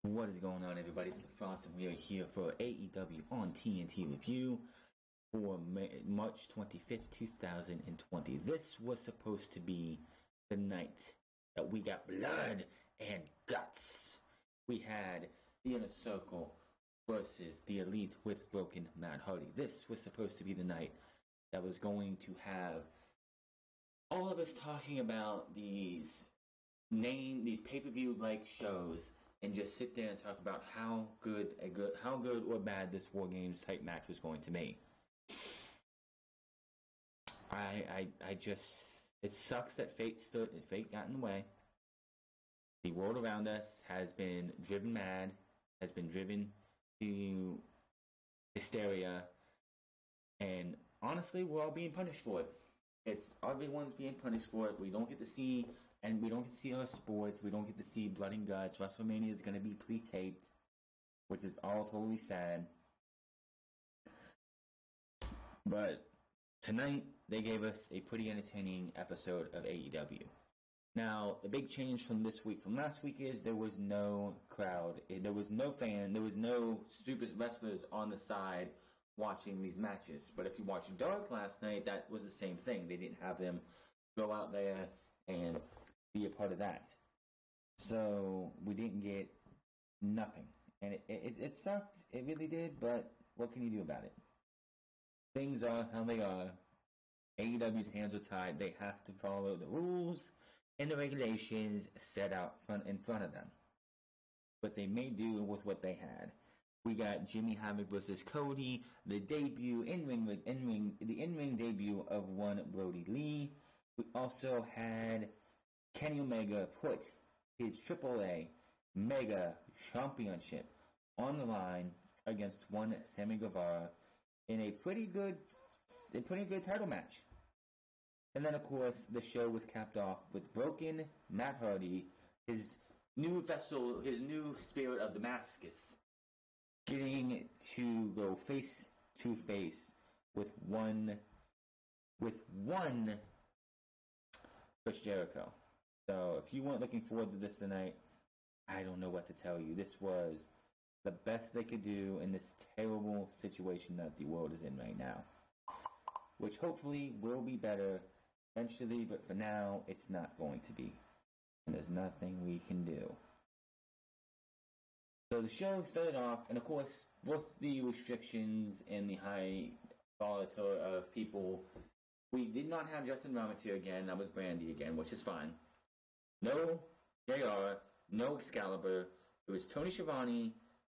What is going on, everybody? It's the Frost, and we are here for AEW on TNT review for March 25th, 2020. This was supposed to be the night that we got blood and guts. We had the Inner Circle versus the Elite with Broken Matt Hardy. This was supposed to be the night that was going to have all of us talking about these pay-per-view like shows and just sit there and talk about how good or bad this War Games type match was going to be. It sucks that fate got in the way. The world around us has been driven mad, has been driven to hysteria, and honestly, we're all being punished for it. Everyone's being punished for it. We don't get to see our sports. We don't get to see blood and guts. WrestleMania is going to be pre-taped, which is all totally sad. But tonight, they gave us a pretty entertaining episode of AEW. Now, the big change from last week is there was no crowd. There was no fan. There was no stupid wrestlers on the side watching these matches. But if you watched Dark last night, that was the same thing. They didn't have them go out there and be a part of that. So we didn't get nothing. And it sucked. It really did, but what can you do about it? Things are how they are. AEW's hands are tied. They have to follow the rules and the regulations set out in front of them. But they may do with what they had. We got Jimmy Havoc versus Cody, the in-ring debut of one Brody Lee. We also had Kenny Omega put his AAA Mega Championship on the line against one Sammy Guevara in a pretty good title match. And then, of course, the show was capped off with Broken Matt Hardy, his new vessel, his new spirit of Damascus, getting to go face to face with one Chris Jericho. So if you weren't looking forward to this tonight, I don't know what to tell you. This was the best they could do in this terrible situation that the world is in right now, which hopefully will be better eventually, but for now, it's not going to be. And there's nothing we can do. So the show started off, and of course, with the restrictions and the high volatility of people, we did not have Justin Roberts here again. That was Brandy again, which is fine. No JR, no Excalibur. It was Tony Schiavone,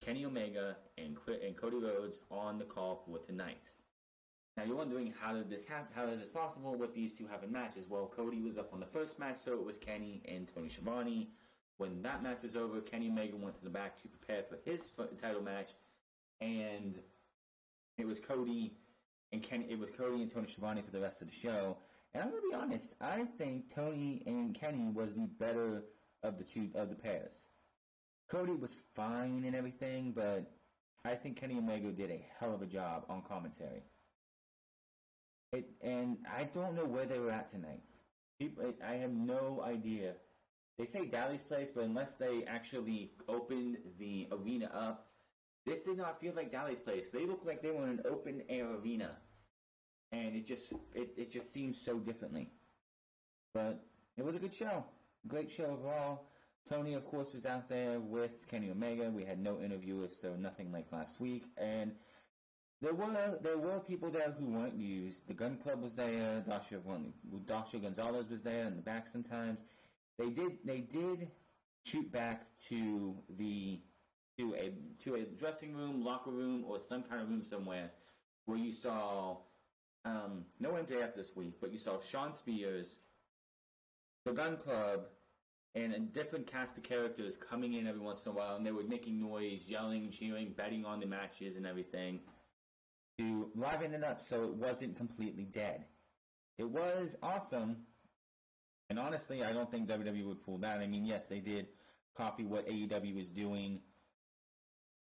Kenny Omega, and Cody Rhodes on the call for tonight. Now you're wondering, how did this happen? How is this possible with these two having matches? Well, Cody was up on the first match, so it was Kenny and Tony Schiavone. When that match was over, Kenny Omega went to the back to prepare for his title match, and it was Cody and Tony Schiavone for the rest of the show. And I'm going to be honest, I think Tony and Kenny was the better of the pairs. Cody was fine and everything, but I think Kenny Omega did a hell of a job on commentary. And I don't know where they were at tonight. I have no idea. They say Daily's Place, but unless they actually opened the arena up, this did not feel like Daily's Place. They looked like they were in an open air arena, and it just seems so differently. But it was a good show, great show overall. Tony, of course, was out there with Kenny Omega. We had no interviewers, so nothing like last week, and there were people there who weren't used. The Gun Club was there. Dasha Gonzalez was there in the back sometimes. They did shoot back to a dressing room, locker room, or some kind of room somewhere where you saw no MJF this week, but you saw Sean Spears, the Gun Club, and a different cast of characters coming in every once in a while, and they were making noise, yelling, cheering, betting on the matches and everything to liven it up so it wasn't completely dead. It was awesome. And honestly, I don't think WWE would pull that. I mean, yes, they did copy what AEW was doing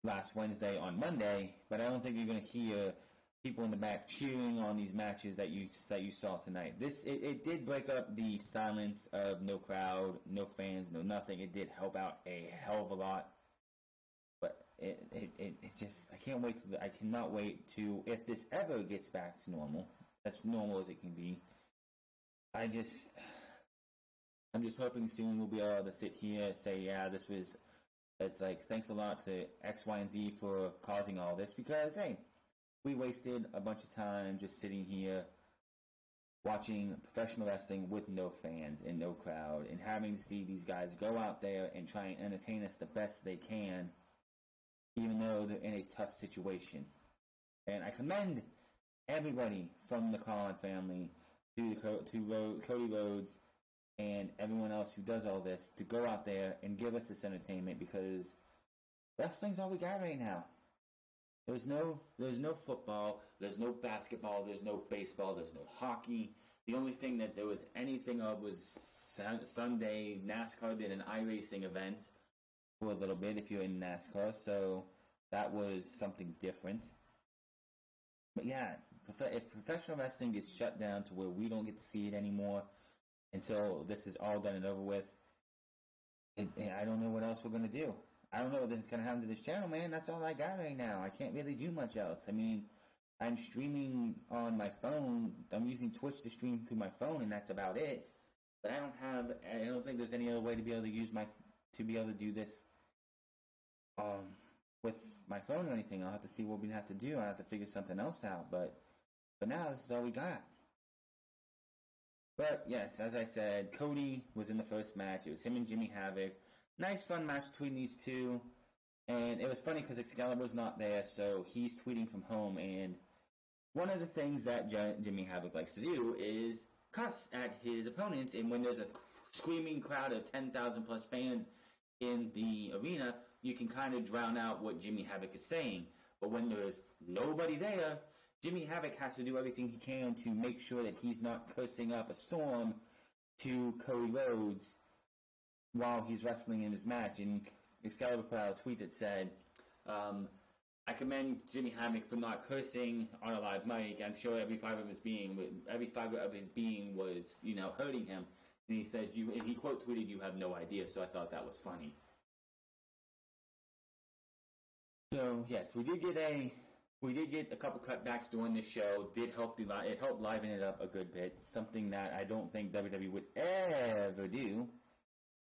last Wednesday on Monday, but I don't think you're going to hear people in the back cheering on these matches that you saw tonight. It did break up the silence of no crowd, no fans, no nothing. It did help out a hell of a lot. But it just, I can't wait I cannot wait to, if this ever gets back to normal, as normal as it can be. I'm just hoping soon we'll be able to sit here, say, yeah, it's like, thanks a lot to X, Y, and Z for causing all this, because, hey, we wasted a bunch of time just sitting here watching professional wrestling with no fans and no crowd, and having to see these guys go out there and try and entertain us the best they can, even though they're in a tough situation. And I commend everybody from the Khan family to Cody Rhodes and everyone else who does all this to go out there and give us this entertainment, because wrestling's all we got right now. There's no football, there's no basketball, there's no baseball, there's no hockey. The only thing that there was anything of was Sunday NASCAR did an iRacing event for a little bit if you're in NASCAR, so that was something different. But yeah, if professional wrestling gets shut down to where we don't get to see it anymore until this is all done and over with, I don't know what else we're going to do. I don't know what's going to happen to this channel, man. That's all I got right now. I can't really do much else. I mean, I'm streaming on my phone. I'm using Twitch to stream through my phone, and that's about it. But I don't think there's any other way to be able to do this with my phone or anything. I'll have to see what we have to do. I'll have to figure something else out. But for now, this is all we got. But yes, as I said, Cody was in the first match. It was him and Jimmy Havoc. Nice fun match between these two. And it was funny because Excalibur's not there, so he's tweeting from home. And one of the things that Jimmy Havoc likes to do is cuss at his opponents. And when there's a screaming crowd of 10,000 plus fans in the arena, you can kind of drown out what Jimmy Havoc is saying. But when there's nobody there, Jimmy Havoc has to do everything he can to make sure that he's not cursing up a storm to Cody Rhodes while he's wrestling in his match. And Excalibur put out a tweet that said, I commend Jimmy Havoc for not cursing on a live mic. I'm sure every fiber of his being was, hurting him. And he said, he quote tweeted, "You have no idea." So I thought that was funny. So yes, we did get a couple cutbacks during this show. It helped liven it up a good bit. Something that I don't think WWE would ever do,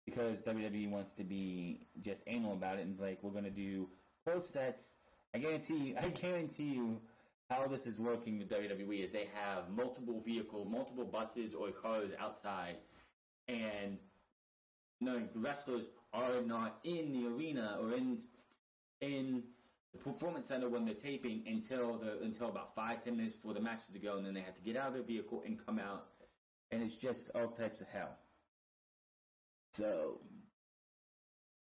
because WWE wants to be just anal about it and like, we're gonna do close sets. I guarantee you how this is working with WWE is they have multiple buses or cars outside, and the wrestlers are not in the arena or in the performance center when they're taping until about 5-10 minutes before the match is to go, and then they have to get out of their vehicle and come out, and it's just all types of hell. So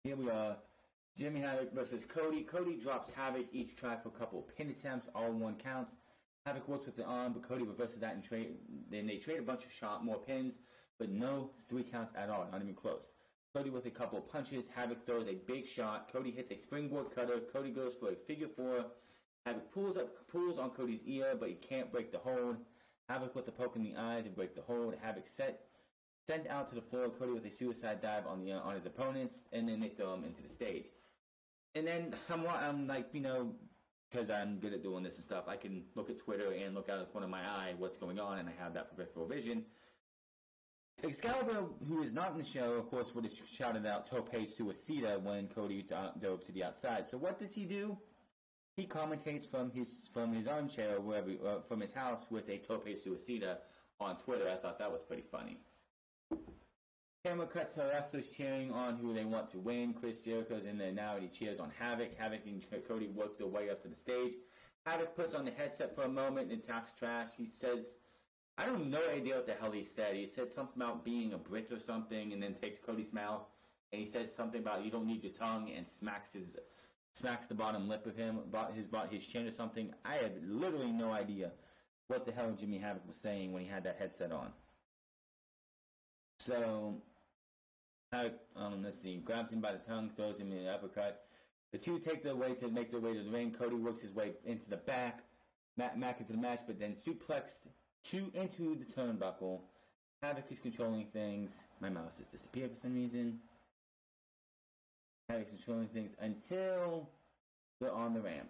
here we are, Jimmy Havoc versus Cody. Cody drops Havoc each try for a couple of pin attempts, all 1 counts. Havoc works with the arm, but Cody reverses that and then they trade a bunch of more pins, but no 3 counts at all, not even close. Cody with a couple of punches. Havoc throws a big shot. Cody hits a springboard cutter. Cody goes for a figure 4. Havoc pulls on Cody's ear, but he can't break the hold. Havoc with a poke in the eye to break the hold. Havoc sent out to the floor. Cody with a suicide dive on his opponents, and then they throw him into the stage. And then I'm like, because I'm good at doing this and stuff, I can look at Twitter and look out of the corner of my eye what's going on, and I have that peripheral vision. Excalibur, who is not in the show, of course, would have shouted out Tope Suicida when Cody dove to the outside. So what does he do? He commentates from his armchair, from his house, with a Tope Suicida on Twitter. I thought that was pretty funny. Camera cuts to wrestlers cheering on who they want to win. Chris Jericho's in there now, and he cheers on Havoc. Havoc and Cody work their way up to the stage. Havoc puts on the headset for a moment and talks trash. He says, I don't have no idea what the hell he said. He said something about being a Brit or something, and then takes Cody's mouth, and he says something about you don't need your tongue, and smacks the bottom lip of him, his chin or something. I have literally no idea what the hell Jimmy Havoc was saying when he had that headset on. So, let's see, grabs him by the tongue, throws him in an uppercut. The two make their way to the ring. Cody works his way into the back, Mac into the match, but then suplexed into the turnbuckle. Havoc is controlling things. My mouse has disappeared for some reason. Havoc's controlling things until they're on the ramp.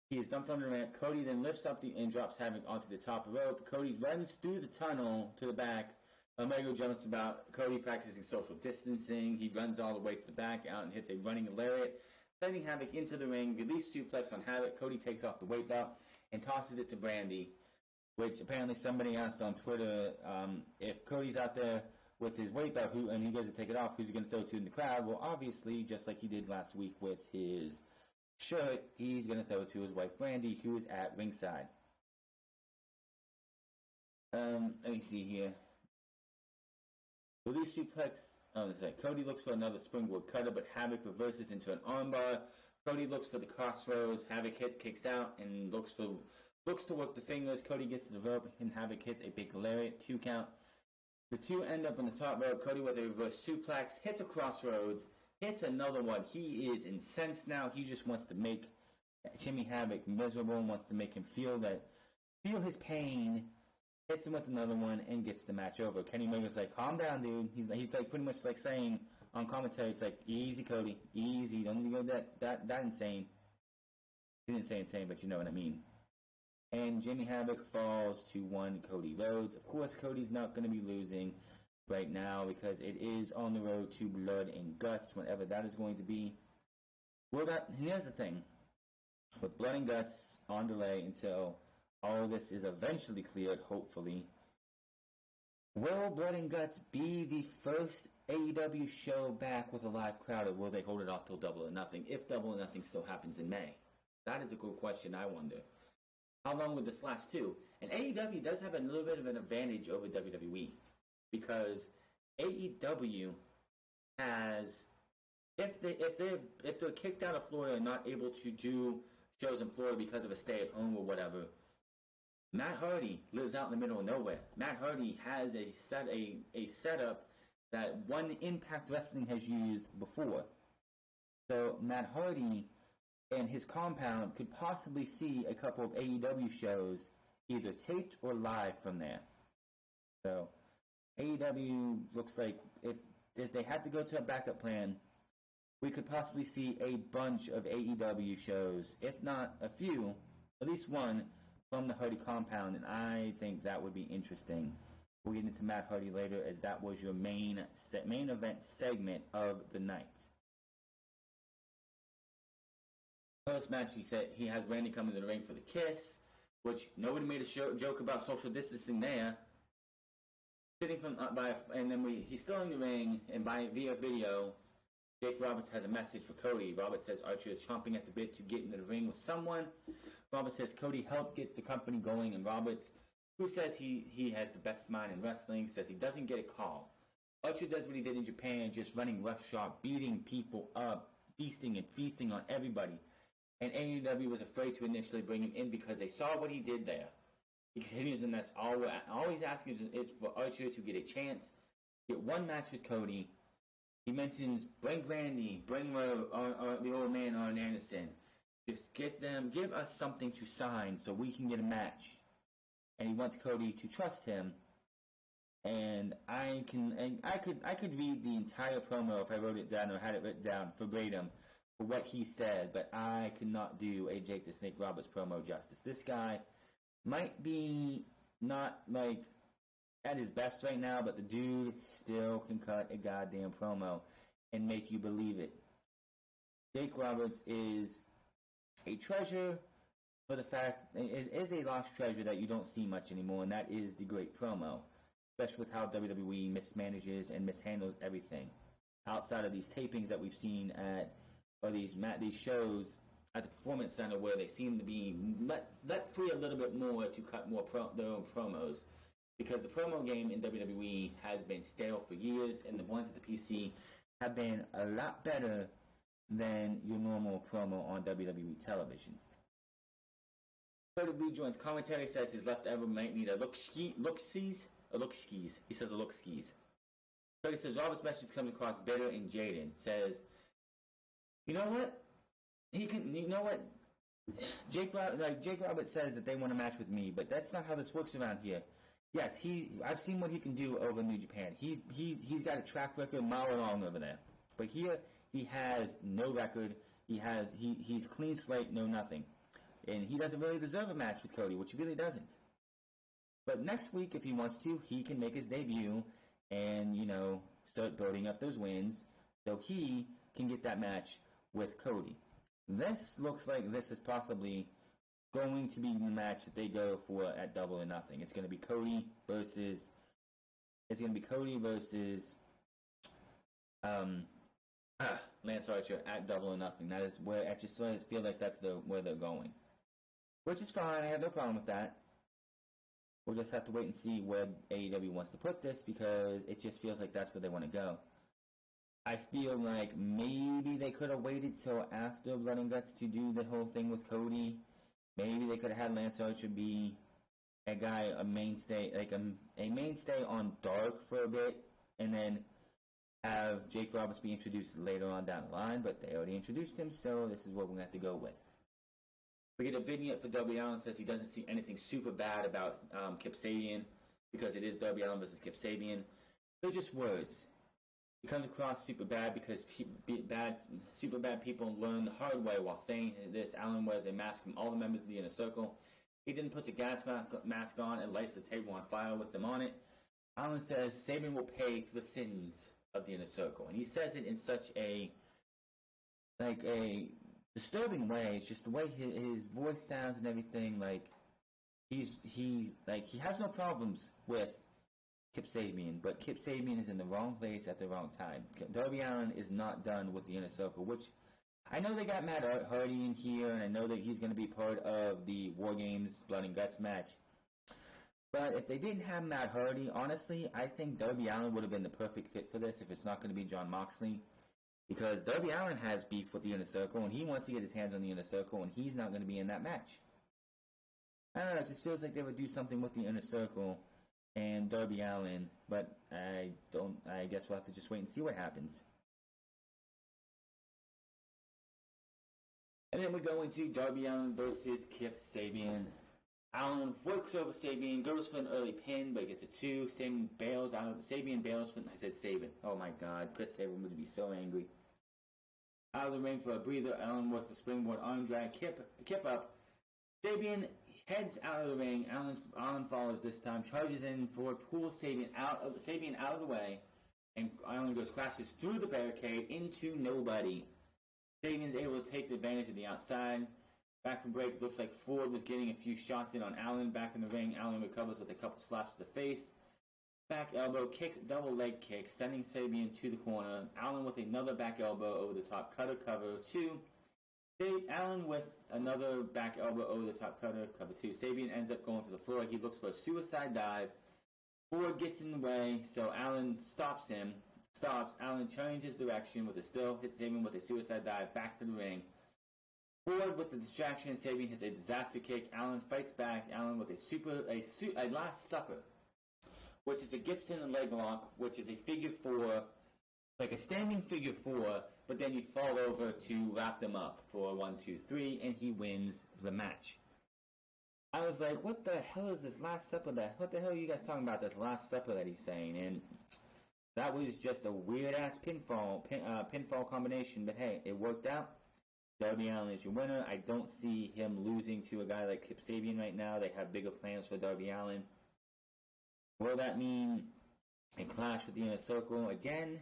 He is dumped on the ramp. Cody then lifts up and drops Havoc onto the top of the rope. Cody runs through the tunnel to the back. Omega jumps about. Cody practicing social distancing. He runs all the way to the back out and hits a running lariat, sending Havoc into the ring. Release suplex on Havoc. Cody takes off the weight belt and tosses it to Brandy, which apparently somebody asked on Twitter if Cody's out there with his weight belt and he goes to take it off, who's he going to throw to in the crowd? Well, obviously, just like he did last week with his shirt, he's going to throw it to his wife Brandy, who is at ringside. Let me see here. Release suplex. Cody looks for another springboard cutter, but Havoc reverses into an armbar. Cody looks for the crossroads. Havoc kicks out and looks to work the fingers. Cody gets to the rope and Havoc hits a big lariat, 2 count. The two end up on the top rope. Cody with a reverse suplex hits a crossroads, hits another one. He is incensed now. He just wants to make Jimmy Havoc miserable, wants to make him feel his pain. Hits him with another one and gets the match over. Kenny Omega's like, calm down, dude. He's like pretty much like saying on commentary, it's like, easy, Cody, easy. Don't even go that insane. He didn't say insane, but you know what I mean. And Jimmy Havoc falls to one Cody Rhodes. Of course, Cody's not going to be losing right now because it is on the road to Blood and Guts, whenever that is going to be. Well, here's the thing. With Blood and Guts on delay until all of this is eventually cleared, hopefully. Will Blood and Guts be the first AEW show back with a live crowd, or will they hold it off till Double or Nothing, if Double or Nothing still happens in May? That is a good question, I wonder. How long would this last too? And AEW does have a little bit of an advantage over WWE, because AEW has, if they're kicked out of Florida and not able to do shows in Florida because of a stay-at-home or whatever, Matt Hardy lives out in the middle of nowhere. Matt Hardy has a setup that One Impact Wrestling has used before. So Matt Hardy and his compound could possibly see a couple of AEW shows either taped or live from there. So AEW looks like if they had to go to a backup plan, we could possibly see a bunch of AEW shows, if not a few, at least one, from the Hardy compound, and I think that would be interesting. We'll get into Matt Hardy later, as that was your main event segment of the night. Post match, he said he has Randy come into the ring for the kiss, which nobody made a joke about social distancing there. Sitting he's still in the ring, and via video, Jake Roberts has a message for Cody. Roberts says Archer is chomping at the bit to get into the ring with someone. Roberts says Cody helped get the company going, and Roberts, who says he has the best mind in wrestling, says he doesn't get a call. Archer does what he did in Japan, just running roughshod, beating people up, feasting on everybody. And AEW was afraid to initially bring him in because they saw what he did there. He continues, and that's all he's asking is for Archer to get a chance, get one match with Cody. He mentions, bring Randy, bring the old man Arn Anderson. Just give us something to sign so we can get a match. And he wants Cody to trust him. And I could read the entire promo if I wrote it down or had it written down verbatim for what he said, but I could not do a Jake the Snake Roberts promo justice. This guy might be not like at his best right now, but the dude still can cut a goddamn promo and make you believe it. Jake Roberts is a treasure for the fact it is a lost treasure that you don't see much anymore, and that is the great promo, especially with how WWE mismanages and mishandles everything. Outside of these tapings that we've seen or these shows at the Performance Center, where they seem to be let free a little bit more to cut more their own promos. Because the promo game in WWE has been stale for years, and the ones at the PC have been a lot better than your normal promo on WWE television. Cody B joins commentary, says his left elbow might need a look skis. He says a look skis. Cody says Robert's message comes across bitter and jaded. Says, you know what? Jake Roberts says that they want a match with me, but that's not how this works around here. Yes, I've seen what he can do over in New Japan. He's got a track record a mile long over there. But here, he has no record. He's clean slate, no nothing, and he doesn't really deserve a match with Cody, which he really doesn't. But next week, if he wants to, he can make his debut and start building up those wins so he can get that match with Cody. This looks like this is possibly going to be the match that they go for at Double or Nothing. It's going to be Cody versus Lance Archer at Double or Nothing. That is where I just feel like that's where they're going, which is fine. I have no problem with that. We'll just have to wait and see where AEW wants to put this because it just feels like that's where they want to go. I feel like maybe they could have waited till after Blood and Guts to do the whole thing with Cody. Maybe they could have had Lance Archer be a mainstay, like a mainstay on Dark for a bit, and then have Jake Roberts be introduced later on down the line, but they already introduced him, so this is what we're going to have to go with. We get a vignette for Darby Allin, says he doesn't see anything super bad about Kip Sabian, because it is Darby Allin versus Kip Sabian. They're just words. He comes across super bad because super bad people learn the hard way while saying this. Allin wears a mask from all the members of the Inner Circle. He then puts a gas mask on and lights the table on fire with them on it. Allin says Sabian will pay for the sins of the Inner Circle, and he says it in such a disturbing way. It's just the way his voice sounds and everything. Like he has no problems with Kip Sabian, but Kip Sabian is in the wrong place at the wrong time. Darby Allin is not done with the Inner Circle, which I know they got Matt Hardy in here, and I know that he's going to be part of the War Games Blood and Guts match. But if they didn't have Matt Hardy, honestly, I think Darby Allin would have been the perfect fit for this if it's not going to be Jon Moxley. Because Darby Allin has beef with the Inner Circle, and he wants to get his hands on the Inner Circle, and he's not going to be in that match. I don't know, it just feels like they would do something with the Inner Circle and Darby Allin, but I guess we'll have to just wait and see what happens. And then we go into Darby Allin versus Kip Sabian. Allin works over Sabian, goes for an early pin, but gets a 2. Sabian bails for I said Sabian. Oh my god, Chris Sabian would be so angry. Out of the ring for a breather, Allin works a springboard arm drag, Kip up. Sabian heads out of the ring. Allin follows this time, charges in for pulls Sabian out of the way, and Allin crashes through the barricade into nobody. Sabian's able to take the advantage of the outside. Back from break, it looks like Ford was getting a few shots in on Allin. Back in the ring, Allin recovers with a couple slaps to the face. Back elbow kick, double leg kick, sending Sabian to the corner. Allin with another back elbow over the top, cutter, cover 2. Allin with another back elbow over the top, cutter, cover 2. Sabian ends up going for the floor. He looks for a suicide dive. Ford gets in the way, so Allin stops him. Allin changes direction with hits Sabian with a suicide dive back to the ring. Ford with the distraction, Sabian hits a disaster kick. Allin fights back. Allin with a Last Supper, which is a Gibson leg lock, which is a figure 4, like a standing figure 4, but then you fall over to wrap them up for 1, 2, 3, and he wins the match. I was like, what the hell is this Last Supper? What the hell are you guys talking about, this Last Supper that he's saying? And that was just a weird-ass pinfall combination, but hey, it worked out. Darby Allin is your winner. I don't see him losing to a guy like Kip Sabian right now. They have bigger plans for Darby Allin. Will that mean a clash with the Inner Circle? Again,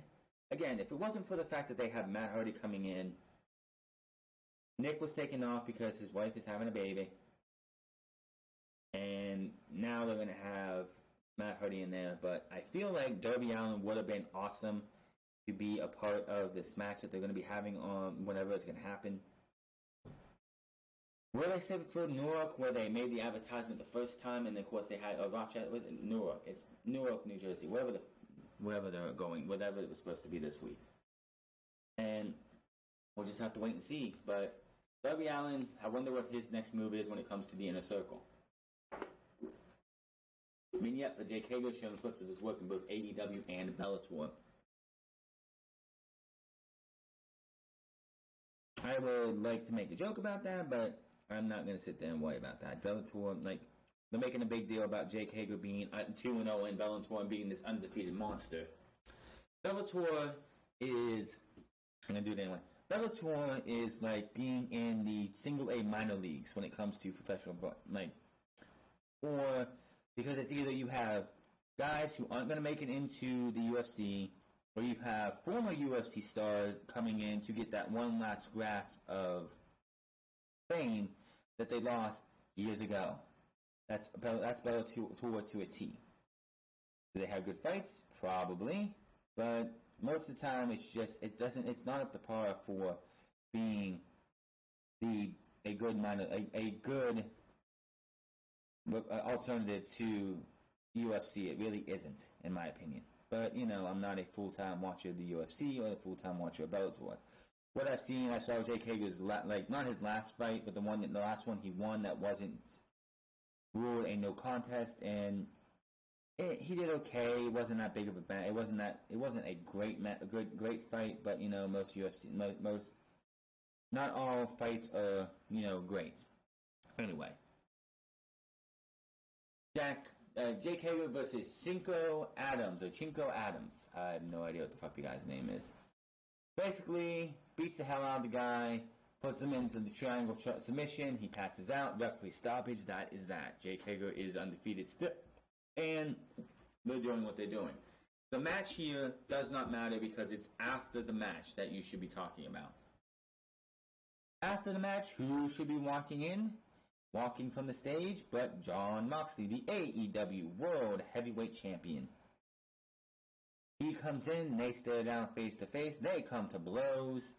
if it wasn't for the fact that they have Matt Hardy coming in, Nick was taken off because his wife is having a baby, and now they're going to have Matt Hardy in there. But I feel like Darby Allin would have been awesome to be a part of this match that they're going to be having on whenever it's going to happen. Where they said for Newark, where they made the advertisement the first time, and of course they had Rochester with Newark. It's Newark, New Jersey, wherever they're going, whatever it was supposed to be this week. And we'll just have to wait and see. But Darby Allin, I wonder what his next move is when it comes to the Inner Circle. Vignette for Jake Hager showing clips of his work in both AEW and Bellator. I would like to make a joke about that, but I'm not going to sit there and worry about that. Bellator, they're making a big deal about Jake Hager being 2-0 in Bellator and being this undefeated monster. Bellator is I'm gonna do it anyway. Bellator is like being in the single A minor leagues when it comes to professional, like, or because it's either you have guys who aren't gonna make it into the UFC, or you have former UFC stars coming in to get that one last grasp of fame that they lost years ago. That's Bellator to a T. Do they have good fights? Probably, but most of the time it's not up to par for being a good alternative to UFC. It really isn't, in my opinion. But I'm not a full-time watcher of the UFC or a full-time watcher of Bellator. What I've seen, I saw Jake Hager's not his last fight, but the last one he won that wasn't ruled a no contest, and he did okay. It wasn't that big of a match. It wasn't a great fight. But most not all fights are great. Anyway, Jake Hager versus Chinko Adams. I have no idea what the fuck the guy's name is. Basically, beats the hell out of the guy, puts him into the triangle submission. He passes out. Referee stoppage. That is that. Jake Hager is undefeated still. And they're doing what they're doing. The match here does not matter because it's after the match that you should be talking about. After the match, who should be walking from the stage, but Jon Moxley, the AEW World Heavyweight Champion. He comes in, they stare down face to face, they come to blows,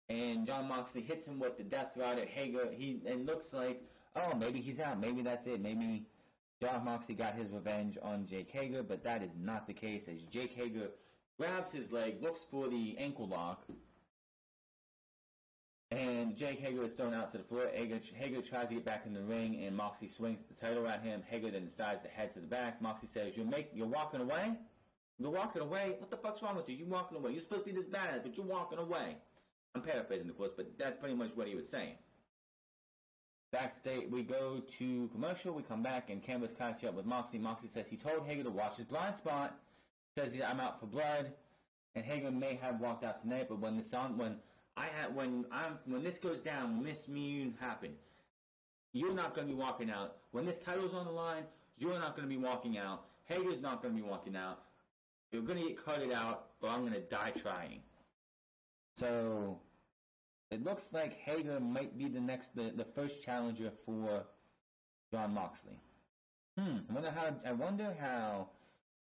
and Jon Moxley hits him with the Death Rider. Hager, it looks like, oh, maybe he's out, maybe that's it, maybe Jon Moxley got his revenge on Jake Hager, but that is not the case, as Jake Hager grabs his leg, looks for the ankle lock, and Jake Hager is thrown out to the floor. Hager tries to get back in the ring, and Moxley swings the title at him. Hager then decides to head to the back. Moxley says, you're walking away? You're walking away? What the fuck's wrong with you? You're walking away. You're supposed to be this badass, but you're walking away. I'm paraphrasing, of course, but that's pretty much what he was saying. Backstage, we go to commercial. We come back, and Canvas catch up with Moxley. Moxley says he told Hager to watch his blind spot. Says I'm out for blood, and Hager may have walked out tonight. But when this goes down, when this meeting happen, you're not going to be walking out. When this title's on the line, you're not going to be walking out. Hager's not going to be walking out. You're going to get carted out, or I'm going to die trying. So it looks like Hager might be the first challenger for Jon Moxley. I wonder how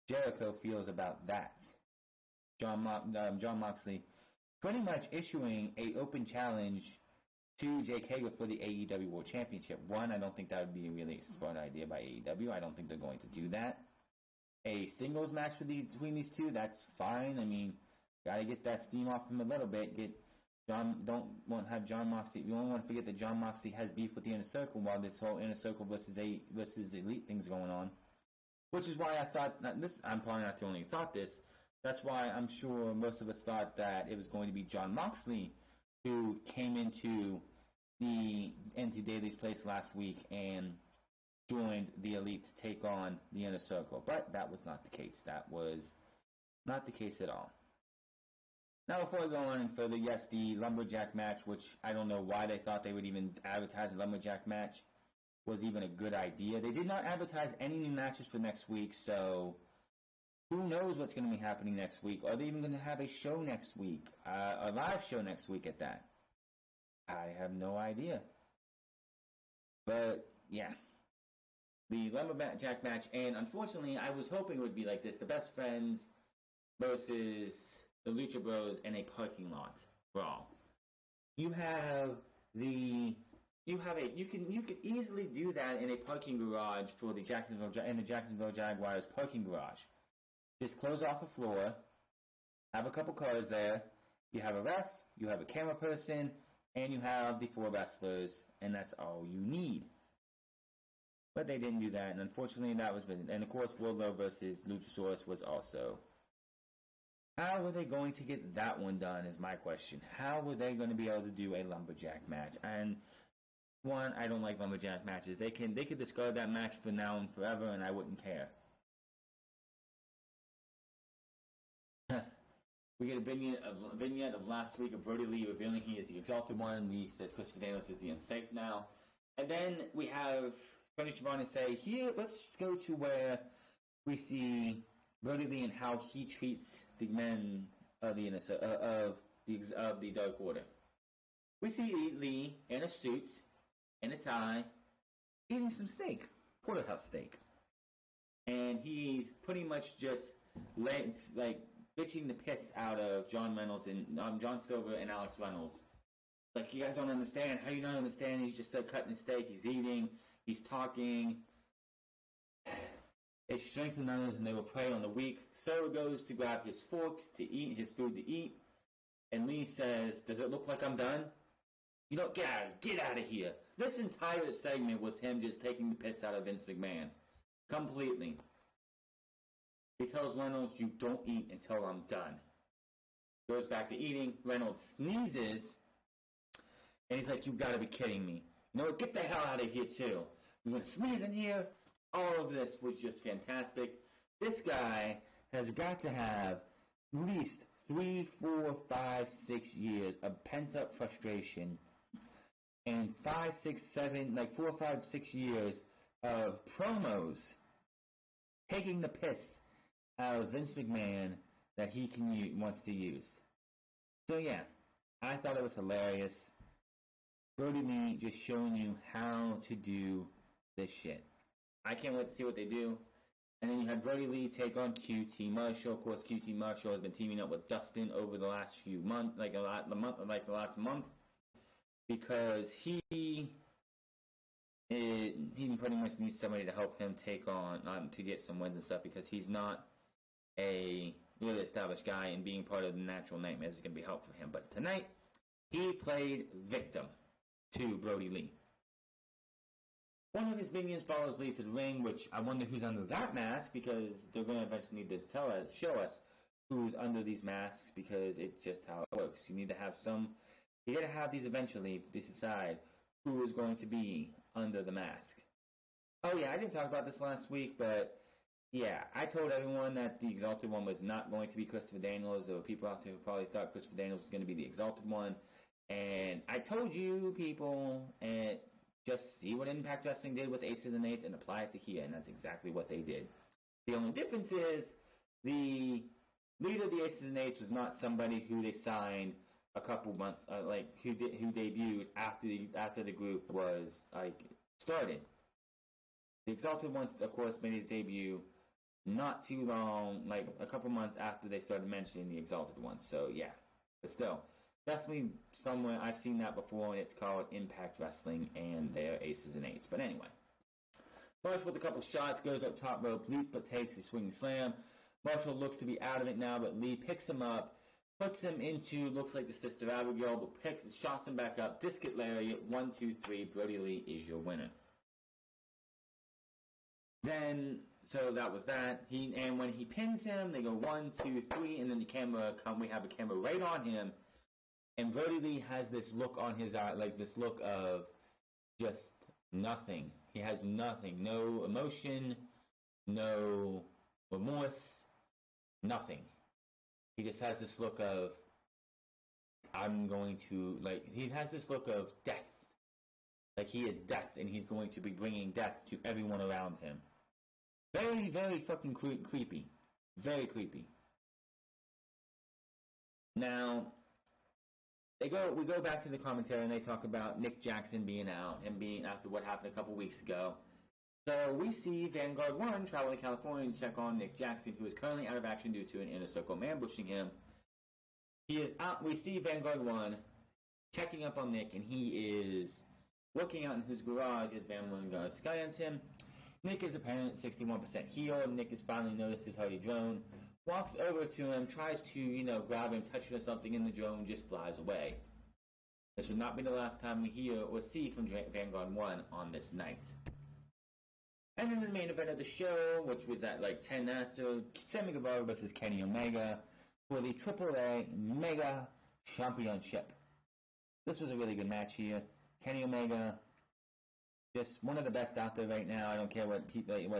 Jericho feels about that. Jon Moxley pretty much issuing a open challenge to Jake Hager for the AEW World Championship. One, I don't think that would be a really smart idea by AEW. I don't think they're going to do that. A singles match between these two, that's fine. I mean, gotta get that steam off him a little bit. Don't want to have Jon Moxley. You don't want to forget that Jon Moxley has beef with the Inner Circle while this whole Inner Circle versus Elite thing's going on. Which is why I thought I'm probably not the only who thought this. That's why I'm sure most of us thought that it was going to be Jon Moxley who came into Daly's place last week and joined the Elite to take on the Inner Circle. But that was not the case. That was not the case at all. Now, before I go on any further, yes, the Lumberjack match, which I don't know why they thought they would even advertise a Lumberjack match, was even a good idea. They did not advertise any new matches for next week, so who knows what's going to be happening next week? Are they even going to have a show next week? A live show next week at that? I have no idea. But, yeah. The Lumberjack match, and unfortunately, I was hoping it would be like this. The Best Friends versus the Lucha Bros in a parking lot brawl. You can easily do that in a parking garage for the Jacksonville Jaguars parking garage. Just close off the floor, have a couple cars there, you have a ref, you have a camera person, and you have the 4 wrestlers, and that's all you need. But they didn't do that, and unfortunately that was... And of course, Wardlow versus Luchasaurus was also... How were they going to get that one done is my question. How were they going to be able to do a Lumberjack match? And one, I don't like Lumberjack matches. They could discard that match for now and forever, and I wouldn't care. We get a vignette of last week of Brody Lee revealing he is the Exalted One. Lee says Christopher Daniels is the Unsafe now. And then we have Tony Schiavone say, here, let's go to where we see Brody Lee and how he treats the men of the Dark Order. We see Lee in a suit, in a tie, eating some steak, porterhouse steak. And he's pretty much just bitching the piss out of John Reynolds and John Silver and Alex Reynolds. Like, you guys don't understand. How you don't understand? He's just cutting the steak. He's eating. He's talking. They strengthen others and they will prey on the weak. Silver goes to grab his forks to eat, his food to eat. And Lee says, does it look like I'm done? You know, get out of here. This entire segment was him just taking the piss out of Vince McMahon. Completely. He tells Reynolds, you don't eat until I'm done. Goes back to eating. Reynolds sneezes. And he's like, you gotta be kidding me. You know what? Get the hell out of here, too. You're gonna sneeze in here? All of this was just fantastic. This guy has got to have at least 3, 4, 5, 6 years of pent-up frustration. And 5, 6, 7, 4, 5, 6 years of promos taking the piss out of Vince McMahon that he wants to use. So yeah, I thought it was hilarious. Brody Lee just showing you how to do this shit. I can't wait to see what they do. And then you had Brody Lee take on QT Marshall. Of course, QT Marshall has been teaming up with Dustin over the last few months, the last month, because he pretty much needs somebody to help him take on to get some wins and stuff, because he's not a really established guy, and being part of the Natural Nightmares is going to be helpful for him. But tonight, he played victim to Brody Lee. One of his minions follows Lee to the ring, which I wonder who's under that mask, because they're going to eventually need to show us who's under these masks, because it's just how it works. You got to have these eventually to decide who is going to be under the mask. Oh yeah, I didn't talk about this last week, but yeah, I told everyone that the Exalted One was not going to be Christopher Daniels. There were people out there who probably thought Christopher Daniels was going to be the Exalted One. And I told you people, and just see what Impact Wrestling did with Aces and Eights and apply it to here, and that's exactly what they did. The only difference is the leader of the Aces and Eights was not somebody who they signed a couple months, who debuted after the group was started. The Exalted One, of course, made his debut not too long, a couple months after they started mentioning the Exalted One. So yeah, but still, definitely somewhere I've seen that before, and it's called Impact Wrestling and their Aces and Eights. But anyway, Marshall with a couple shots, goes up top rope, Lee takes a swing slam. Marshall looks to be out of it now, but Lee picks him up, puts him into, looks like the Sister Abigail, but shots him back up, discus lariat, 1, 2, 3, Brody Lee is your winner. Then, so that was that. And when he pins him, they go 1, 2, 3, and then we have a camera right on him, and Brody Lee has this look on his eye, this look of just nothing. He has nothing, no emotion, no remorse, nothing. He just has this look of, he has this look of death. Like he is death, and he's going to be bringing death to everyone around him. Very, very fucking creepy. Very creepy. Now, we go back to the commentary, and they talk about Nick Jackson being out, and being after what happened a couple weeks ago. So we see Vanguard 1 travel to California to check on Nick Jackson, who is currently out of action due to an Inner Circle ambushing him. He is out. We see Vanguard 1 checking up on Nick, and he is looking out in his garage as Vanguard scans him. Nick is apparently 61% healed. Nick has finally noticed his Hardy drone, walks over to him, tries to, grab him, touch him or something, and the drone just flies away. This would not be the last time we hear or see from Vanguard 1 on this night. And then the main event of the show, which was at 10 after, Sammy Guevara versus Kenny Omega for the AAA Mega Championship. This was a really good match here. Kenny Omega, just one of the best out there right now. I don't care what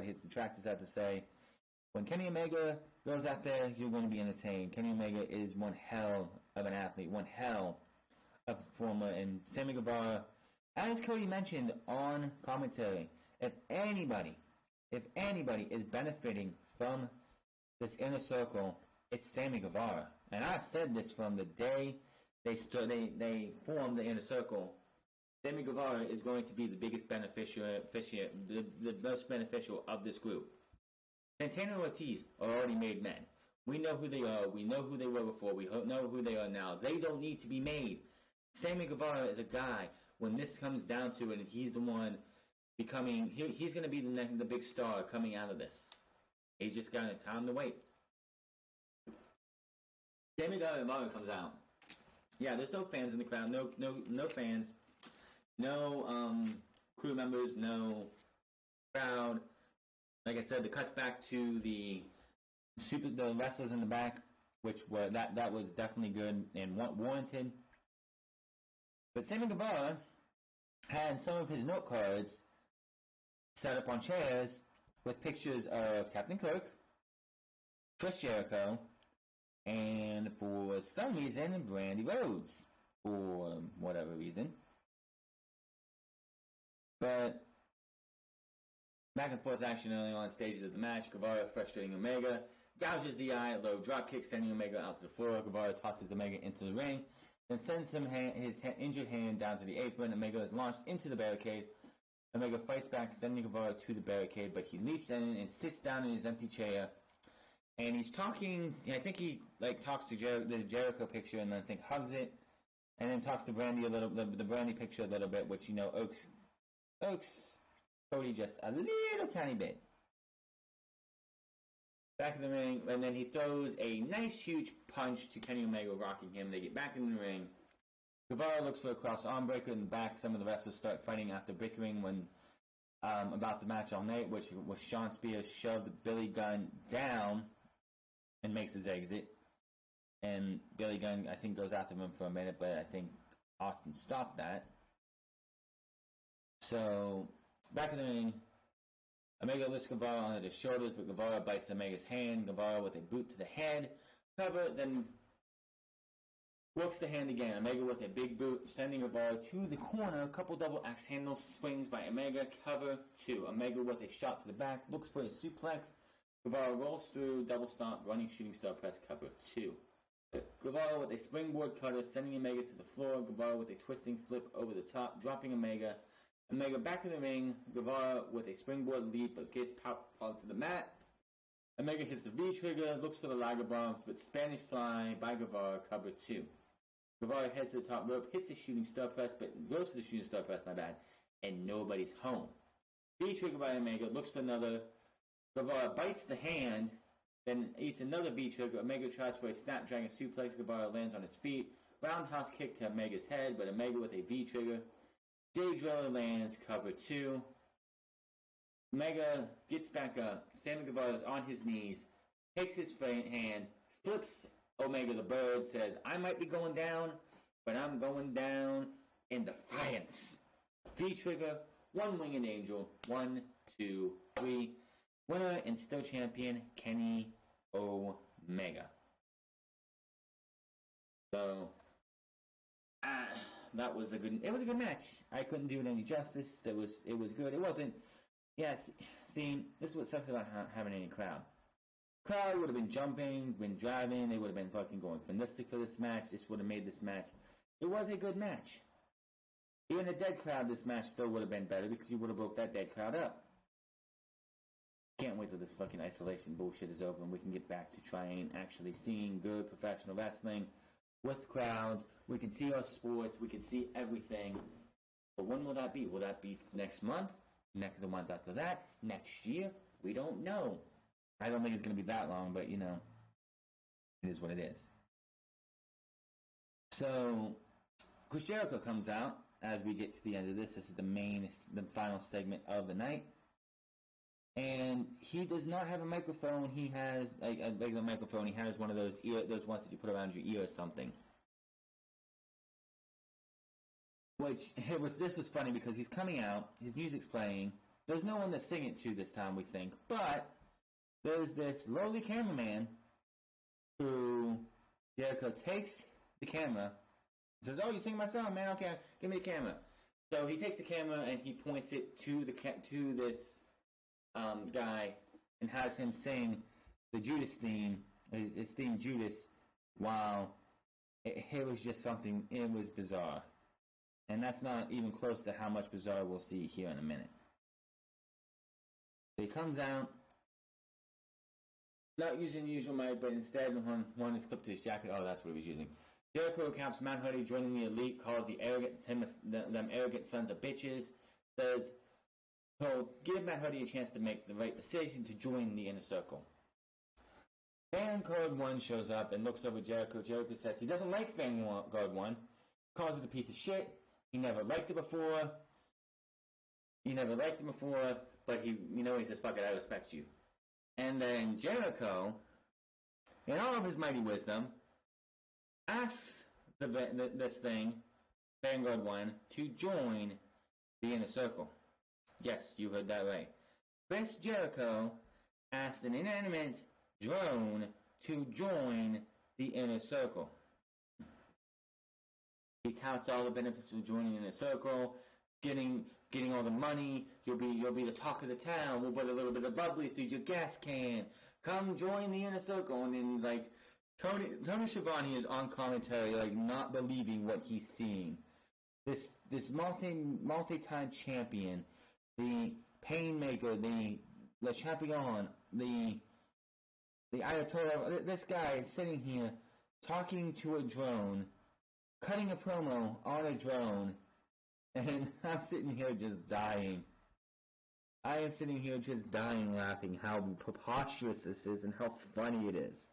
his detractors have to say. When Kenny Omega goes out there, you're going to be entertained. Kenny Omega is one hell of an athlete, one hell of a performer, and Sammy Guevara, as Cody mentioned on commentary, if anybody is benefiting from this inner circle, it's Sammy Guevara. And I've said this from the day they formed the inner circle. Sammy Guevara is going to be the biggest the most beneficial of this group. Santana and Ortiz are already made men. We know who they are. We know who they were before. We know who they are now. They don't need to be made. Sammy Guevara is a guy, when this comes down to it, and he's the one becoming, he's going to be the big star coming out of this. He's just got time to wait. Sammy Guevara comes out. Yeah, there's no fans in the crowd. No fans. No crew members. No crowd. Like I said, the cuts back to the wrestlers in the back, which were that was definitely good and warranted. But Sammy Guevara had some of his note cards set up on chairs with pictures of Captain Kirk, Chris Jericho, and for some reason, Brandy Rhodes. For whatever reason. But back and forth action early on stages of the match. Guevara frustrating Omega. Gouges the eye, low drop kick, sending Omega out to the floor. Guevara tosses Omega into the ring, then sends his injured hand down to the apron. Omega is launched into the barricade. Omega fights back, sending Guevara to the barricade, but he leaps in and sits down in his empty chair. And he's talking. I think he talks to the Jericho picture, and then I think hugs it, and then talks to Brandy a little, the Brandy picture a little bit, which irks Cody just a little tiny bit. Back in the ring, and then he throws a nice huge punch to Kenny Omega, rocking him. They get back in the ring. Guevara looks for a cross arm breaker in the back. Some of the wrestlers start fighting after bickering when about the match all night, which was Sean Spears shoved Billy Gunn down and makes his exit. And Billy Gunn, I think, goes after him for a minute, but I think Austin stopped that. So, back in the ring, Omega lifts Guevara onto his shoulders, but Guevara bites Omega's hand. Guevara with a boot to the head. Cover, then works the hand again. Omega with a big boot, sending Guevara to the corner. A couple double axe handle swings by Omega. Cover 2. Omega with a shot to the back. Looks for a suplex. Guevara rolls through, double stomp, running shooting star press, cover 2. Guevara with a springboard cutter, sending Omega to the floor. Guevara with a twisting flip over the top, dropping Omega. Omega back in the ring. Guevara with a springboard leap, but gets popped onto the mat. Omega hits the V-trigger, looks for the Liger bombs, but Spanish fly by Guevara, cover 2. Guevara heads to the top rope, hits the shooting star press, but goes for the shooting star press, and nobody's home. V-trigger by Omega, looks for another. Guevara bites the hand, then eats another V-trigger. Omega tries for a snapdragon suplex. Guevara lands on his feet. Roundhouse kick to Omega's head, but Omega with a V-trigger. Jay Driller lands, cover 2. Omega gets back up. Sammy Guevara is on his knees, takes his hand, flips Omega the bird, says, I might be going down, but I'm going down in defiance. V-trigger, one winged angel, 1, 2, 3. Winner and still champion, Kenny Omega. So, that was it was a good match. I couldn't do it any justice. It was good. It wasn't, yes, see, this is what sucks about having any crowd. Crowd would have been jumping, been driving, they would have been fucking going ballistic for this match. This would have made this match. It was a good match. Even a dead crowd, this match still would have been better because you would have broke that dead crowd up. Can't wait till this fucking isolation bullshit is over and we can get back to trying actually seeing good professional wrestling with crowds. We can see our sports. We can see everything. But when will that be? Will that be next month? The month after that? Next year? We don't know. I don't think it's going to be that long, but, it is what it is. So, Chris Jericho comes out as we get to the end of this. This is the final segment of the night. And he does not have a microphone. He has a regular microphone. He has one of those ones that you put around your ear or something. This was funny because he's coming out, his music's playing. There's no one to sing it to this time, we think. But there's this lowly cameraman who Jericho takes the camera and says, "Oh, you sing my song, man? Okay, give me the camera." So he takes the camera and he points it to this guy and has him sing the Judas theme, his theme Judas, while it was just something, it was bizarre. And that's not even close to how much bizarre we'll see here in a minute. So he comes out, not using the usual mic, but instead one is clipped to his jacket. Oh, that's what he was using. Jericho recounts Matt Hardy joining the Elite, calls them arrogant sons of bitches, says he'll give Matt Hardy a chance to make the right decision to join the Inner Circle. Vanguard 1 shows up and looks over Jericho. Jericho says he doesn't like Vanguard 1, calls it a piece of shit. He never liked it before. But he says, fuck it, I respect you. And then Jericho, in all of his mighty wisdom, asks this thing, Vanguard 1, to join the Inner Circle. Yes, you heard that right. Chris Jericho asked an inanimate drone to join the Inner Circle. He touts all the benefits of joining the Inner Circle, getting all the money. You'll be the talk of the town. We'll put a little bit of bubbly through your gas can. Come join the Inner Circle. And then like Tony Schiavone is on commentary, like not believing what he's seeing. This multi-time champion, the Painmaker, the champion, the Ayatollah. This guy is sitting here talking to a drone, cutting a promo on a drone, and I'm sitting here just dying. I am sitting here just dying laughing how preposterous this is and how funny it is.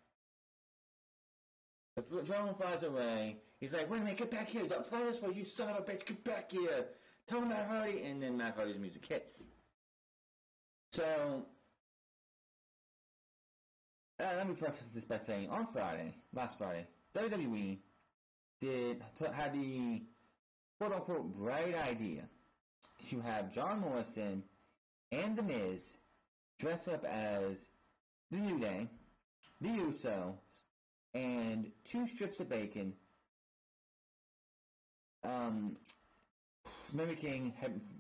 The drone flies away. He's like, wait a minute, get back here. Don't fly this way, you son of a bitch. Get back here. Tell Matt Hardy. And then Matt Hardy's music hits. So, let me preface this by saying, last Friday, WWE had the quote-unquote bright idea to have John Morrison and The Miz dress up as the New Day, the Usos, and 2 strips of bacon, mimicking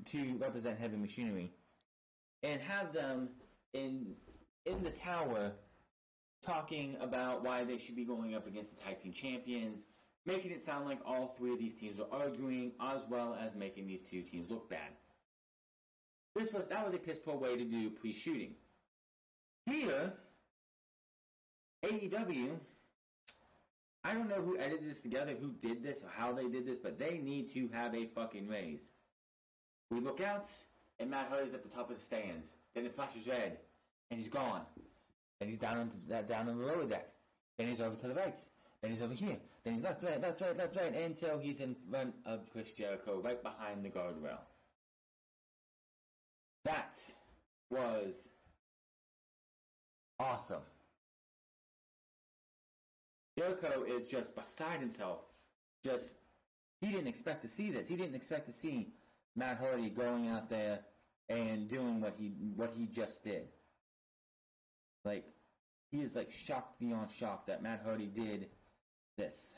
to represent heavy machinery, and have them in the tower talking about why they should be going up against the tag team champions, making it sound like all 3 of these teams are arguing, as well as making these 2 teams look bad. That was a piss poor way to do pre-shooting. Here, AEW, I don't know who edited this together, who did this, or how they did this, but they need to have a fucking raise. We look out, and Matt Hardy's at the top of the stands. Then it flashes red, and he's gone. Then he's down on the lower deck. Then he's over to the right. Then he's over here. Then he's left, right, until he's in front of Chris Jericho, right behind the guardrail. That was awesome. Jericho is just beside himself. He didn't expect to see this. He didn't expect to see Matt Hardy going out there and doing what he just did. Like, he is like shocked beyond shock that Matt Hardy did this.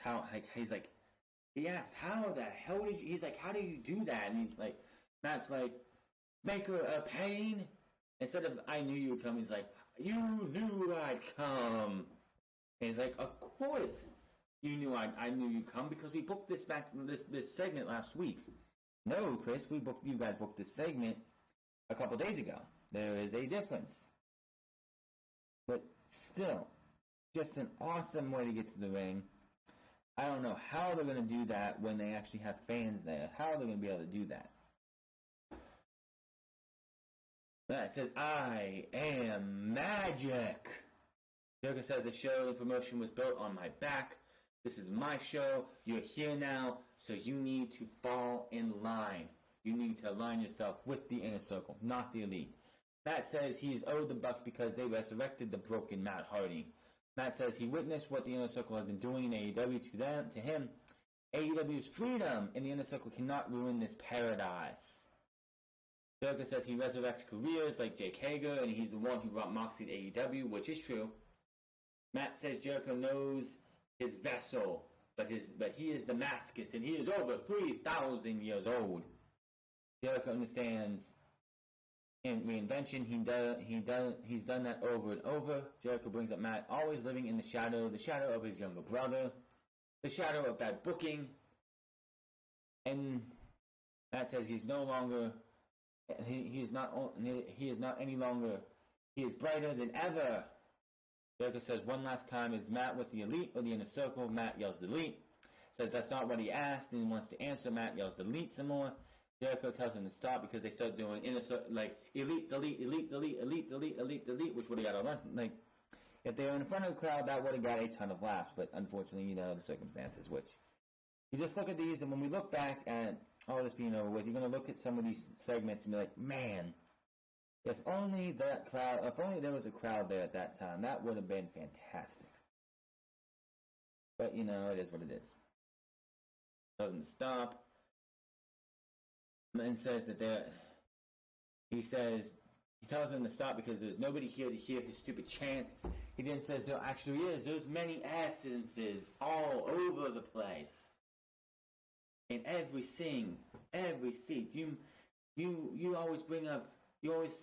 He asked, how the hell did you, he's like, how do you do that? And he's like, Matt's like, make her a pain? Instead of, I knew you would come, he's like, you knew I'd come. And he's like, of course you knew I knew you'd come because we booked this segment last week. No, Chris, you guys booked this segment a couple days ago. There is a difference. But still, just an awesome way to get to the ring. I don't know how they're going to do that when they actually have fans there. How they're going to be able to do that. It says, I am magic. Jericho says the show, the promotion was built on my back. This is my show. You're here now, so you need to fall in line. You need to align yourself with the Inner Circle, not the Elite. Matt says he's owed the Bucks because they resurrected the broken Matt Hardy. Matt says he witnessed what the Inner Circle has been doing in AEW to him. AEW's freedom in the Inner Circle cannot ruin this paradise. Jericho says he resurrects careers like Jake Hager, and he's the one who brought Moxley to AEW, which is true. Matt says Jericho knows his vessel, but he is Damascus, and he is over 3,000 years old. Jericho understands in reinvention. He's done that over and over. Jericho brings up Matt always living in the shadow of his younger brother, the shadow of bad booking. And Matt says he's no longer. He is not any longer. He is brighter than ever. Jericho says one last time, is Matt with the Elite or the Inner Circle? Matt yells delete. Says that's not what he asked and he wants to answer. Matt yells delete some more. Jericho tells him to stop because they start doing Inner Circle, like Elite, delete, Elite, delete, Elite, delete, Elite, delete, which would have got a run. Like, if they were in front of the crowd, that would have got a ton of laughs. But unfortunately, the circumstances, which you just look at these, and when we look back at all this being over with, you're going to look at some of these segments and be like, man, if only there was a crowd there at that time, that would have been fantastic. But, it is what it is. Doesn't stop. And says that he tells them to stop because there's nobody here to hear his stupid chant. He then says there actually is. There's many essences all over the place. In every seat. You always bring up,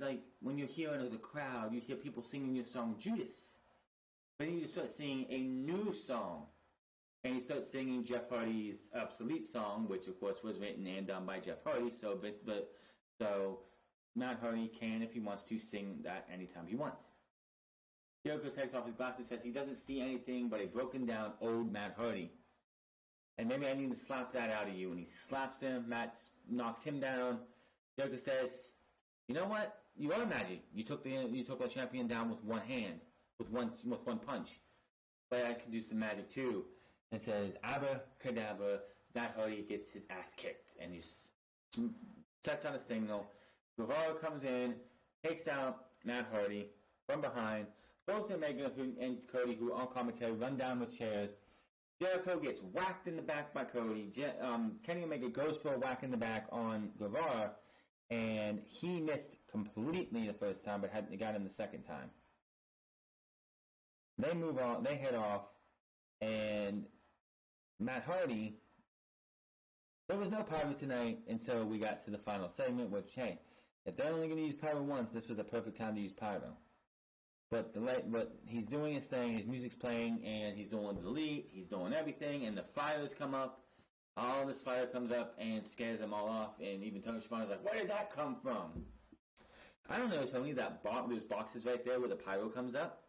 like, when you're hearing the crowd, you hear people singing your song Judas. But then you start singing a new song. And he starts singing Jeff Hardy's obsolete song, which of course was written and done by Jeff Hardy. So Matt Hardy can, if he wants to, sing that anytime he wants. Jericho takes off his glasses, says he doesn't see anything but a broken down old Matt Hardy. And maybe I need to slap that out of you. And he slaps him. Matt knocks him down. Jericho says, "You know what? You are magic. You took the champion down with one hand, with one punch. But I can do some magic too." And says, "Abracadabra." Matt Hardy gets his ass kicked, and he sets out a signal. Guevara comes in, takes out Matt Hardy from behind. Both Omega and Cody, who are on commentary, run down with chairs. Jericho gets whacked in the back by Cody. Kenny Omega goes for a whack in the back on Guevara, and he missed completely the first time, but got him the second time. They move on. They head off, and Matt Hardy. There was no pyro tonight until we got to the final segment, which, hey, if they're only going to use pyro once, this was a perfect time to use pyro. But he's doing his thing, his music's playing, and he's doing the delete, he's doing everything, and the fires come up. All this fire comes up and scares them all off, and even Tony Schiavone's like, where did that come from? I don't know, Tony, those boxes right there where the pyro comes up.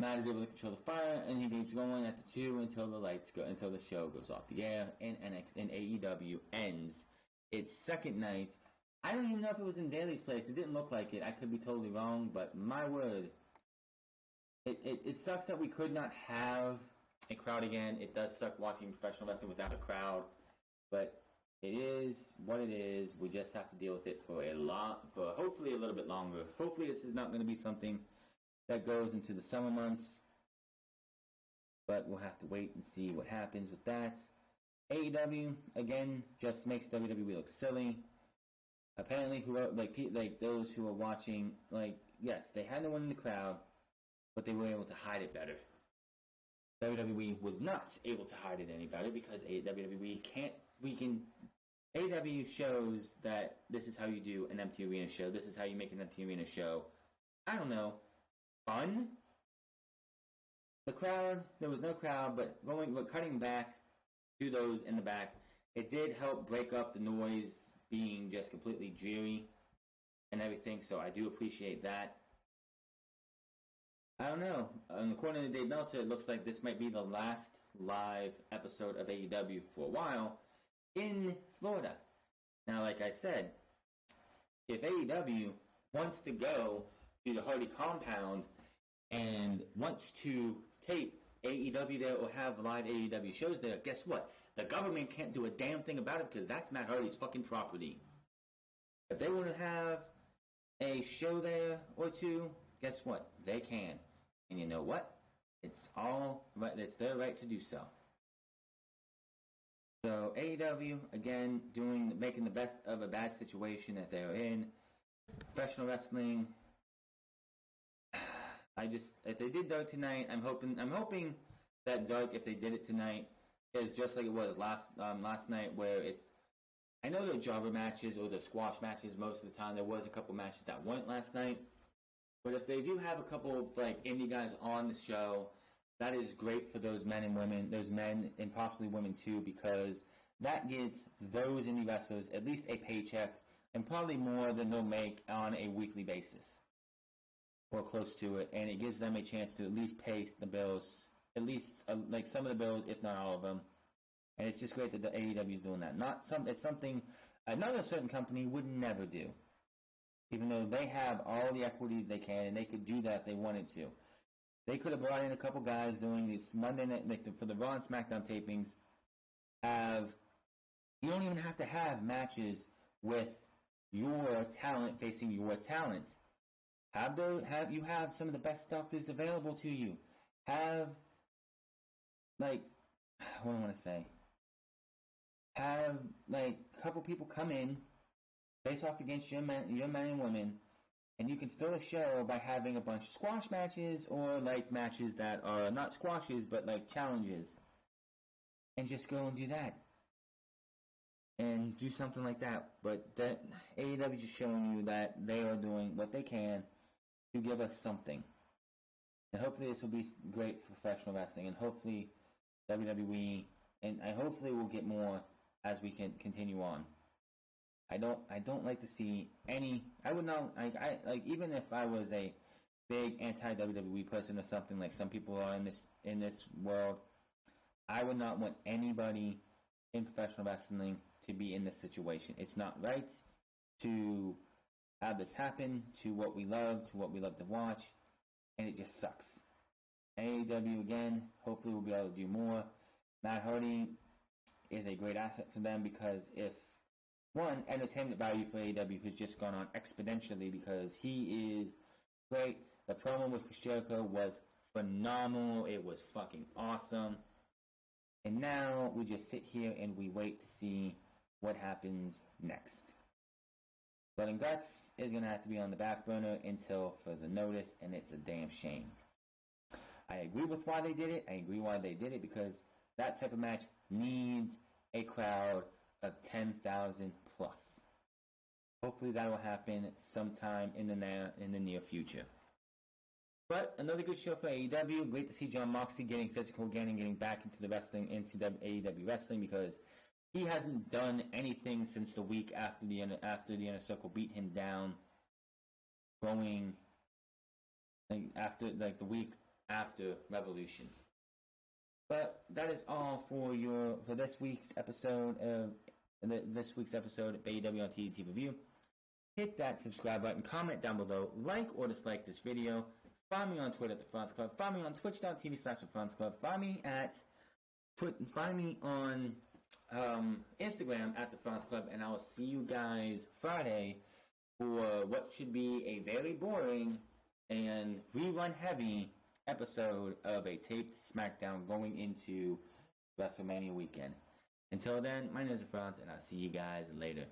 Matt is able to control the fire, and he keeps going at the 2 until the show goes off the air, and AEW ends its second night. I don't even know if it was in Daly's place. It didn't look like it. I could be totally wrong, but my word, it sucks that we could not have a crowd again. It does suck watching professional wrestling without a crowd, but it is what it is. We just have to deal with it for hopefully a little bit longer. Hopefully this is not going to be something that goes into the summer months, but we'll have to wait and see what happens with that. AEW again just makes WWE look silly. Apparently, those who are watching, yes, they had no one in the crowd, but they were able to hide it better. WWE was not able to hide it any better because WWE can't. AEW shows that this is how you do an empty arena show. This is how you make an empty arena show. I don't know. Fun. The crowd, there was no crowd, but cutting back to those in the back, it did help break up the noise being just completely dreary and everything, so I do appreciate that. I don't know. According to Dave Meltzer, it looks like this might be the last live episode of AEW for a while in Florida. Now, like I said, if AEW wants to go to the Hardy compound and wants to tape AEW there or have live AEW shows there, guess what? The government can't do a damn thing about it because that's Matt Hardy's fucking property. If they want to have a show there or two, guess what? They can. And you know what? It's all right. It's their right to do so. So AEW again making the best of a bad situation that they're in. Professional wrestling. If they did Dark tonight, I'm hoping that Dark, if they did it tonight, is just like it was last night, where it's. I know they're jobber matches or the squash matches most of the time. There was a couple matches that weren't last night, but if they do have a couple like indie guys on the show, that is great for those men and women, those men and possibly women too, because that gets those indie wrestlers at least a paycheck and probably more than they'll make on a weekly basis or close to it, and it gives them a chance to at least pay the bills, at least like some of the bills, if not all of them. And it's just great that the AEW is doing that. It's something another certain company would never do, even though they have all the equity they can, and they could do that if they wanted to. They could have brought in a couple guys doing these Monday night for the Raw and SmackDown tapings. You don't even have to have matches with your talent facing your talents. Have some of the best doctors available to you. Have what do I want to say? Have a couple people come in, face off against your men and women, and you can fill a show by having a bunch of squash matches or matches that are not squashes but challenges, and just go and do that, and do something like that. But that AEW is just showing you that they are doing what they can to give us something, and hopefully this will be great for professional wrestling, and hopefully WWE, and hopefully we'll get more as we can continue on. I don't like to see any. I would not even if I was a big anti WWE person or something like some people are in this world. I would not want anybody in professional wrestling to be in this situation. It's not right to have this happen to what we love to watch, and it just sucks. AEW again. Hopefully we'll be able to do more. Matt Hardy is a great asset for them because entertainment value for AEW has just gone on exponentially because he is great. The promo with Chris Jericho was phenomenal. It was fucking awesome. And now we just sit here and we wait to see what happens next. Blood and Guts is going to have to be on the back burner until further notice, and it's a damn shame. I agree with why they did it. I agree why they did it because that type of match needs a crowd of 10,000 plus. Hopefully that will happen sometime in the near future. But another good show for AEW. Great to see Jon Moxley getting physical again and getting back into AEW wrestling because he hasn't done anything since the week after the Inner Circle beat him down, going the week after Revolution. But that is all for this week's episode of AEW on TDT Review. Hit that subscribe button, comment down below, like or dislike this video. Find me on Twitter at The France Club. Find me on twitch.tv/The France Club. Find me on Instagram at The France Club, and I will see you guys Friday for what should be a very boring and rerun heavy episode of a taped SmackDown going into WrestleMania weekend. Until then, my name is France, and I'll see you guys later.